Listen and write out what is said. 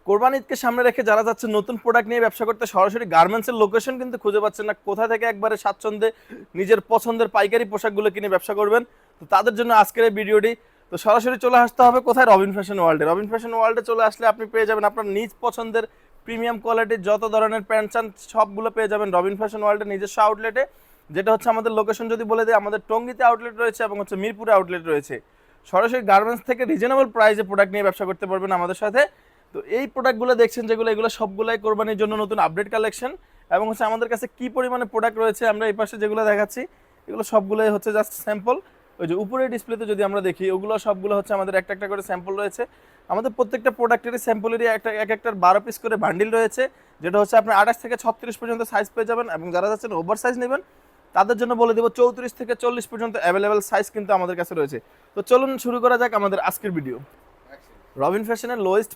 কোরবানি ঈদকে সামনে রেখে যারা যাচ্ছে নতুন প্রোডাক্ট নিয়ে ব্যবসা করতে, সরাসরি গার্মেন্টসের লোকেশন কিন্তু খুঁজে পাচ্ছেন না, কোথা থেকে একবারে স্বাচ্ছন্দ্যে নিজের পছন্দের পাইকারি পোশাকগুলো কিনে ব্যবসা করবেন, তো তাদের জন্য আজকের এই ভিডিওটি। তো সরাসরি চলে আসতে হবে কোথায়? রবিন ফ্যাশন ওয়ার্ল্ডে। রবিন ফ্যাশন ওয়ার্ল্ডে চলে আসলে আপনি পেয়ে যাবেন আপনার নিজ পছন্দের প্রিমিয়াম কোয়ালিটির যত ধরনের প্যান্ট চান সবগুলো পেয়ে যাবেন রবিন ফ্যাশন ওয়ার্ল্ডের নিজস্ব আউটলেটে, যেটা হচ্ছে আমাদের লোকেশন যদি বলে দিই, আমাদের টঙ্গীতে আউটলেট রয়েছে এবং হচ্ছে মিরপুরে আউটলেট রয়েছে। সরাসরি গার্মেন্টস থেকে রিজনেবল প্রাইসে প্রোডাক্ট নিয়ে ব্যবসা করতে পারবেন আমাদের সাথে। তো এই প্রোডাক্টগুলো দেখছেন যেগুলো, এগুলো সবগুলাই কোরবানির জন্য নতুন আপডেট কালেকশন, এবং হচ্ছে আমাদের কাছে কি পরিমাণে প্রোডাক্ট রয়েছে আমরা এই পাশে যেগুলো দেখাচ্ছি এগুলো সবগুলোই হচ্ছে জাস্ট স্যাম্পল। ওই যে উপরে ডিসপ্লেতে যদি আমরা দেখি ওগুলো সবগুলো হচ্ছে আমাদের একটা একটা করে স্যাম্পল রয়েছে। আমাদের প্রত্যেকটা প্রোডাক্টেরই স্যাম্পলেরই এক একটার 12 পিস করে বান্ডিল রয়েছে, যেটা হচ্ছে আপনি 28 থেকে 36 পর্যন্ত সাইজ পেয়ে যাবেন, এবং যারা যাচ্ছেন ওভার সাইজ নেবেন তাদের জন্য বলে দেবো 34 থেকে 40 পর্যন্ত অ্যাভেলেবেল সাইজ কিন্তু আমাদের কাছে রয়েছে। তো চলুন শুরু করা যাক আমাদের আজকের ভিডিও। রবিন ফ্যাশনের লোয়েস্ট